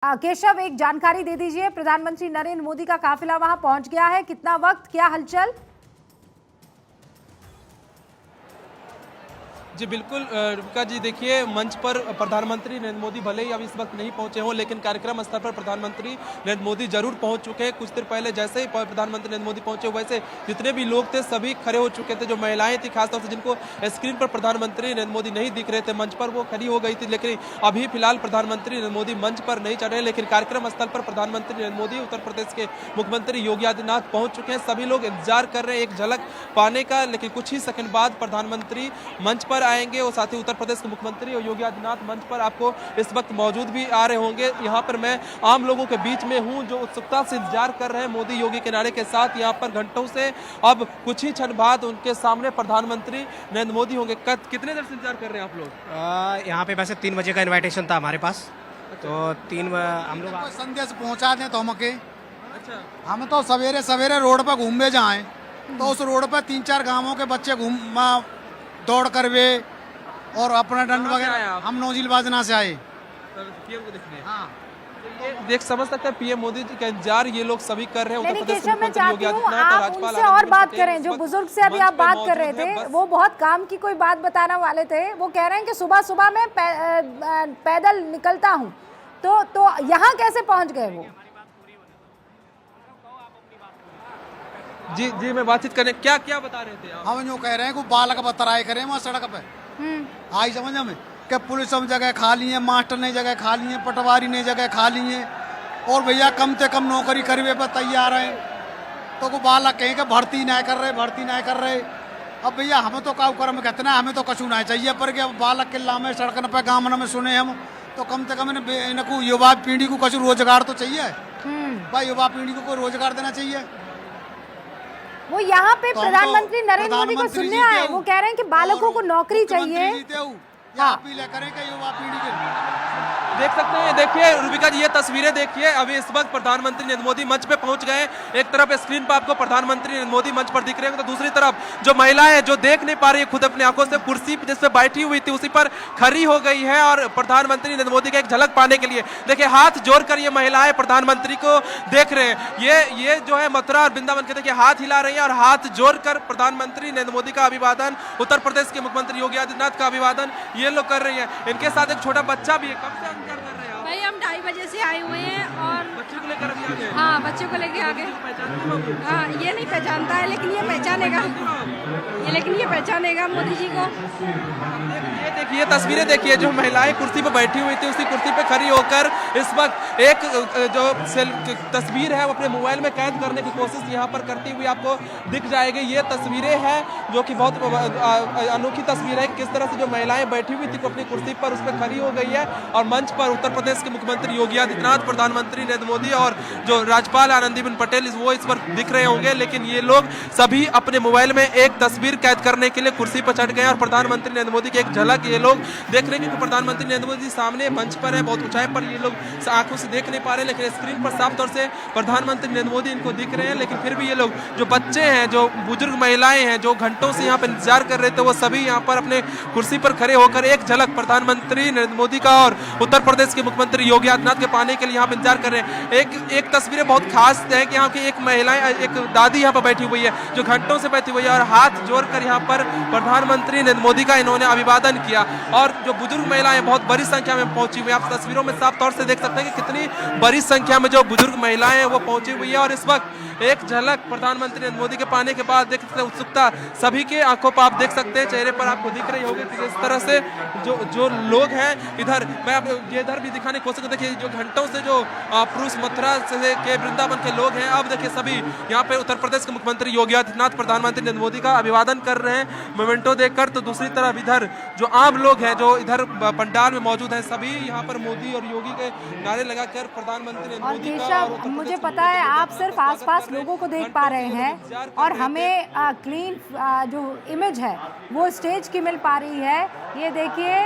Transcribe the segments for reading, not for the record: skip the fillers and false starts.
केशव, एक जानकारी दे दीजिए। प्रधानमंत्री नरेंद्र मोदी का काफिला वहां पहुंच गया है, कितना वक्त, क्या हलचल? जी बिल्कुल रुबिका जी, देखिए मंच पर प्रधानमंत्री नरेंद्र मोदी भले ही अब इस वक्त नहीं पहुंचे हों, लेकिन कार्यक्रम स्थल पर प्रधानमंत्री नरेंद्र मोदी जरूर पहुंच चुके हैं। कुछ देर पहले जैसे ही प्रधानमंत्री नरेंद्र मोदी पहुंचे वैसे जितने भी लोग थे सभी खड़े हो चुके थे। जो महिलाएं थी खासतौर से जिनको स्क्रीन पर प्रधानमंत्री नरेंद्र मोदी नहीं दिख रहे थे मंच पर, वो खड़ी हो गई थी। लेकिन अभी फिलहाल प्रधानमंत्री नरेंद्र मोदी मंच पर नहीं चढ़ रहे, लेकिन कार्यक्रम स्थल पर प्रधानमंत्री नरेंद्र मोदी, उत्तर प्रदेश के मुख्यमंत्री योगी आदित्यनाथ पहुंच चुके हैं। सभी लोग इंतजार कर रहे हैं एक झलक पाने का, लेकिन कुछ ही सेकंड बाद प्रधानमंत्री मंच पर आएंगे और साथ ही उत्तर प्रदेश के मुख्यमंत्री और योगी आदित्यनाथ मंच पर आपको इस वक्त मौजूद भी आ रहे होंगे। यहाँ पर मैं आम लोगों के बीच में हूँ जो उत्सुकता से इंतजार कर रहे हैं मोदी योगी के नारे के साथ। यहाँ पर घंटों से अब कुछ ही क्षण बाद उनके सामने प्रधानमंत्री नरेंद्र मोदी होंगे। कितने देर से इंतजार कर रहे हैं आप लोग? यहाँ पे वैसे 3 बजे का इनविटेशन था हमारे पास, तो 3 हम लोग संदेश पहुँचा दें तो हमके। अच्छा, हम तो सवेरे सवेरे रोड पर घूमने जाएं तो उस रोड पर 3-4 गांवों के बच्चे दौड़ कर वे और अपना दंड वगैरह। हम नौजिल बाजना से आए पीएम को देखने। हाँ, ये देख समझ सकते हैं पीएम मोदी जी का इंतजार ये लोग सभी कर रहे हैं। उत्तर प्रदेश केशव, मैं चाहती हूँ आप उनसे और बात करें। जो बुजुर्ग से अभी आप बात कर रहे थे वो बहुत काम की कोई बात बताने वाले थे। वो कह रहे हैं कि सुबह सुबह मैं पैदल निकलता हूँ, तो यहाँ कैसे पहुँच गए वो? जी जी, मैं बातचीत करने क्या क्या बता रहे थे आप? हम जो कह रहे हैं कि बालक बतराए करें वहाँ सड़क पे। आई समझ में कि पुलिस सब जगह खा ली है, मास्टर ने जगह खा ली है, पटवारी ने जगह खा ली है, और भैया कम से कम नौकरी करवे पर तैयार हैं। तो को बालक कहें कि भर्ती नहीं कर रहे। अब भैया हम तो का कर्म कहते ना, हमें तो कछु नहीं चाहिए, पर कि अब बालक किला में सड़क पे गाँव में सुने हम, तो कम से कम इनको युवा पीढ़ी को कछु रोजगार तो चाहिए भाई। युवा पीढ़ी को कोई रोजगार देना चाहिए। वो यहाँ पे प्रधानमंत्री नरेंद्र मोदी को सुनने आए। वो कह रहे हैं कि बालकों को नौकरी चाहिए। अपील करें कि युवा पीढ़ी के देख सकते हैं, देखिए रुबिका जी, ये तस्वीरें देखिए। अभी इस वक्त प्रधानमंत्री नरेंद्र मोदी मंच पे पहुंच गए। एक तरफ स्क्रीन पर आपको प्रधानमंत्री नरेंद्र मोदी मंच पर दिख रहे हैं, तो दूसरी तरफ जो महिलाएं जो देख नहीं पा रही है खुद अपनी आंखों से, कुर्सी जिस पे बैठी हुई थी उसी पर खड़ी हो गई है और प्रधानमंत्री नरेंद्र मोदी का एक झलक पाने के लिए देखिए हाथ जोड़कर ये महिलाएं प्रधानमंत्री को देख रहे हैं। ये जो है मथुरा और वृंदावन के देखिए हाथ हिला रही है और हाथ जोड़कर प्रधानमंत्री नरेंद्र मोदी का अभिवादन, उत्तर प्रदेश के मुख्यमंत्री योगी आदित्यनाथ का अभिवादन ये लोग कर रही है। इनके साथ एक छोटा बच्चा भी है। कब से इंतजार कर रहे हैं आप? भाई हम 2:30 बजे से आए हुए हैं और बच्चे को लेकर अभी आ गए? हाँ, बच्चों को लेके आ गए। हाँ, ये नहीं पहचानता है लेकिन ये पहचानेगा, ये पहचानेगा मोदी जी को। ये देखिए तस्वीरें देखिए, जो महिलाएं कुर्सी पर बैठी हुई थी उसी कुर्सी पे खड़ी होकर इस वक्त एक जो तस्वीर है वो अपने मोबाइल में कैद करने की कोशिश यहाँ पर करती हुई आपको दिख जाएगी। ये तस्वीरें हैं जो कि बहुत अनोखी तस्वीर है। किस तरह से जो महिलाएं बैठी हुई थी अपनी कुर्सी पर उस पर खड़ी हो गई है और मंच पर उत्तर प्रदेश के मुख्यमंत्री योगी आदित्यनाथ, प्रधानमंत्री नरेंद्र मोदी और जो राज्यपाल आनंदीबेन पटेल वो इस पर दिख रहे होंगे। लेकिन ये लोग सभी अपने मोबाइल में एक तस्वीर कैद करने के लिए कुर्सी पर चढ़ गए और प्रधानमंत्री नरेंद्र मोदी की एक झलक ये लोग देख रहे हैं। प्रधानमंत्री नरेंद्र मोदी सामने मंच पर है, बहुत ऊंचाई पर, ये लोग आंखों से देख नहीं पा रहे, लेकिन स्क्रीन पर साफ तौर से प्रधानमंत्री नरेंद्र मोदी इनको दिख रहे हैं। लेकिन फिर भी ये लोग जो बच्चे हैं, जो बुजुर्ग महिलाएं हैं, जो घंटों से यहाँ पर इंतजार कर रहे थे, वो सभी यहाँ पर अपने कुर्सी पर खड़े होकर एक झलक प्रधानमंत्री नरेंद्र मोदी का और उत्तर प्रदेश के मुख्यमंत्री योगी आदित्यनाथ के पाने के लिए यहाँ पर इंतजार कर रहे हैं। एक तस्वीरें बहुत खास है कि यहाँ की एक महिलाएं, एक दादी यहाँ पर बैठी हुई है जो घंटों से बैठी हुई है और हाथ जोड़कर यहाँ पर प्रधानमंत्री नरेंद्र मोदी का इन्होंने अभिवादन किया। और जो बुजुर्ग महिलाएं बहुत बड़ी संख्या में पहुंची हुई है, आप तस्वीरों में साफ तौर से देख सकते हैं कि कितनी बड़ी संख्या में जो बुजुर्ग महिलाएं हैं वो पहुंची हुई है। और इस वक्त एक झलक प्रधानमंत्री नरेंद्र मोदी के पाने के बाद देख सकते हैं उत्सुकता सभी के आंखों पर आप देख सकते हैं, चेहरे पर आपको दिख रही होगी कि इस तरह से जो लोग हैं इधर, मैं आप ये इधर भी दिखाने की कोशिश करूं। देखिए जो घंटों से जो पुरुष मथुरा से के वृंदावन के लोग हैं, अब देखिए सभी यहाँ पे उत्तर प्रदेश के मुख्यमंत्री योगी आदित्यनाथ प्रधानमंत्री नरेंद्र मोदी का अभिवादन कर रहे हैं मोमेंटो देखकर। तो दूसरी तरफ इधर जो आम लोग हैं जो इधर पंडाल में मौजूद हैं, सभी यहाँ पर मोदी और योगी के नारे लगाकर प्रधानमंत्री नरेंद्र मोदी का। केशव, मुझे पता है आप सिर्फ आसपास लोगों को देख पा रहे हैं और हमें क्लीन जो इमेज है वो स्टेज की मिल पा रही है। ये देखिए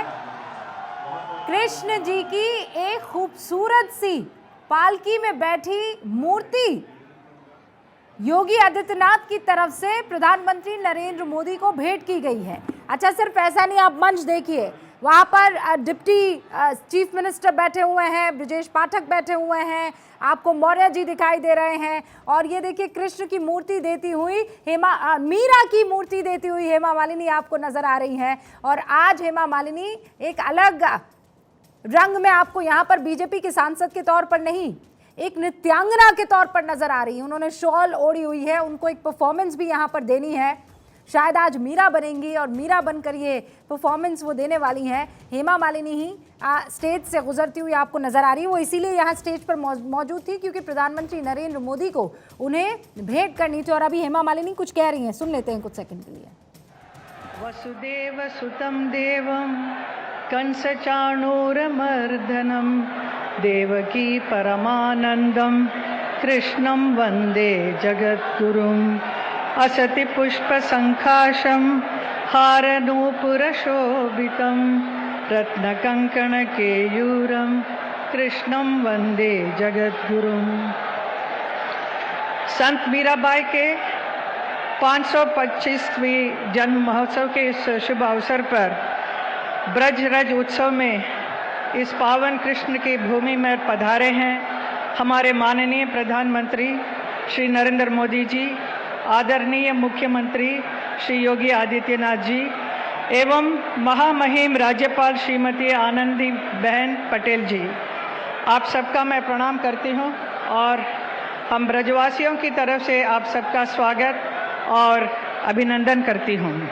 कृष्ण जी की एक खूबसूरत सी पालकी में बैठी मूर्ति योगी आदित्यनाथ की तरफ से प्रधानमंत्री नरेंद्र मोदी को भेंट की गई है। अच्छा, सिर्फ ऐसा नहीं, आप मंच देखिए, वहाँ पर डिप्टी चीफ मिनिस्टर बैठे हुए हैं, ब्रजेश पाठक बैठे हुए हैं, आपको मौर्य जी दिखाई दे रहे हैं। और ये देखिए कृष्ण की मूर्ति देती हुई मीरा की मूर्ति देती हुई हेमा मालिनी आपको नजर आ रही हैं। और आज हेमा मालिनी एक अलग रंग में आपको यहाँ पर बीजेपी के सांसद के तौर पर नहीं, एक नृत्यांगना के तौर पर नजर आ रही है। उन्होंने शॉल ओढ़ी हुई है, उनको एक परफॉर्मेंस भी यहाँ पर देनी है। शायद आज मीरा बनेंगी और मीरा बनकर ये परफॉर्मेंस वो देने वाली हैं। हेमा मालिनी ही स्टेज से गुजरती हुई आपको नजर आ रही है। वो इसीलिए यहाँ स्टेज पर मौजूद थी क्योंकि प्रधानमंत्री नरेंद्र मोदी को उन्हें भेंट करनी थी। और अभी हेमा मालिनी कुछ कह रही हैं, सुन लेते हैं कुछ सेकंड के लिए। वसुदेव सुतं देवं कंसचाणूरमर्दनं देवकी परमानंदं कृष्णं वंदे जगद्गुरुम् असति पुष्पसंकाशं हारनूपुरशोभितं रत्नकङ्कणकेयूरं कृष्णं वंदे जगद्गुरुम्। संत मीराबाई के 525वीं जन्म महोत्सव के इस शुभ अवसर पर ब्रज रज उत्सव में इस पावन कृष्ण की भूमि में पधारे हैं हमारे माननीय प्रधानमंत्री श्री नरेंद्र मोदी जी, आदरणीय मुख्यमंत्री श्री योगी आदित्यनाथ जी एवं महामहिम राज्यपाल श्रीमती आनंदीबेन पटेल जी। आप सबका मैं प्रणाम करती हूं और हम ब्रजवासियों की तरफ से आप सबका स्वागत और अभिनंदन करती हूं।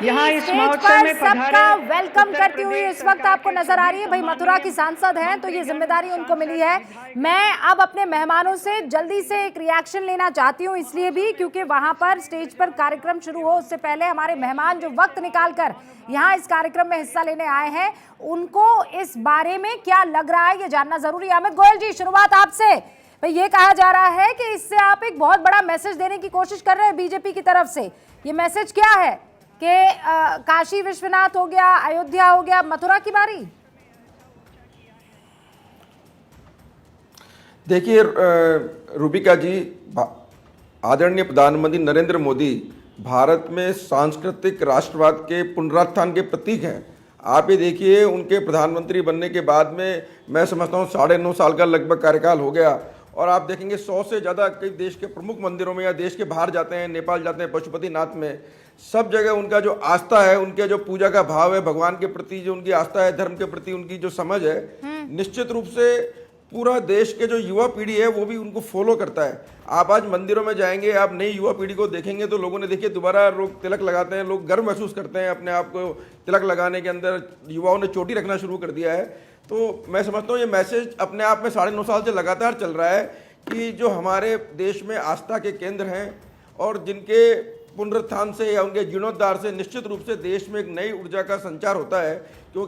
यहाँ इस महोत्सव में सबका वेलकम करती हुई इस वक्त आपको नजर आ रही है। भाई मथुरा की सांसद हैं तो ये जिम्मेदारी उनको मिली है। मैं अब अपने मेहमानों से जल्दी से एक रिएक्शन लेना चाहती हूँ, इसलिए भी क्योंकि वहां पर स्टेज पर कार्यक्रम शुरू हो उससे पहले हमारे मेहमान जो वक्त निकालकर यहाँ इस कार्यक्रम में हिस्सा लेने आए हैं उनको इस बारे में क्या लग रहा है ये जानना जरूरी है। अमित गोयल जी, शुरुआत आपसे। भाई ये कहा जा रहा है कि इससे आप एक बहुत बड़ा मैसेज देने की कोशिश कर रहे हैं बीजेपी की तरफ से। ये मैसेज क्या है कि काशी विश्वनाथ हो गया, अयोध्या हो गया, मथुरा की बारी? देखिए रूबिका जी, आदरणीय प्रधानमंत्री नरेंद्र मोदी भारत में सांस्कृतिक राष्ट्रवाद के पुनरुत्थान के प्रतीक हैं। आप ये देखिए उनके प्रधानमंत्री बनने के बाद में मैं समझता हूँ 9.5 साल का लगभग कार्यकाल हो गया और आप देखेंगे 100 से ज़्यादा कई देश के प्रमुख मंदिरों में या देश के बाहर जाते हैं, नेपाल जाते हैं, पशुपतिनाथ में, सब जगह उनका जो आस्था है, उनके जो पूजा का भाव है, भगवान के प्रति जो उनकी आस्था है, धर्म के प्रति उनकी जो समझ है, निश्चित रूप से पूरा देश के जो युवा पीढ़ी है वो भी उनको फॉलो करता है। आप आज मंदिरों में जाएंगे, आप नई युवा पीढ़ी को देखेंगे तो लोगों ने देखिए दोबारा लोग तिलक लगाते हैं, लोग गर्व महसूस करते हैं अपने आप को तिलक लगाने के अंदर। युवाओं ने चोटी रखना शुरू कर दिया है। तो मैं समझता हूँ ये मैसेज अपने आप में 9.5 साल से लगातार चल रहा है कि जो हमारे देश में आस्था के केंद्र हैं और जिनके पुनरुत्थान से या उनके जीर्णोद्धार से निश्चित रूप से देश में एक नई ऊर्जा का संचार होता है। क्योंकि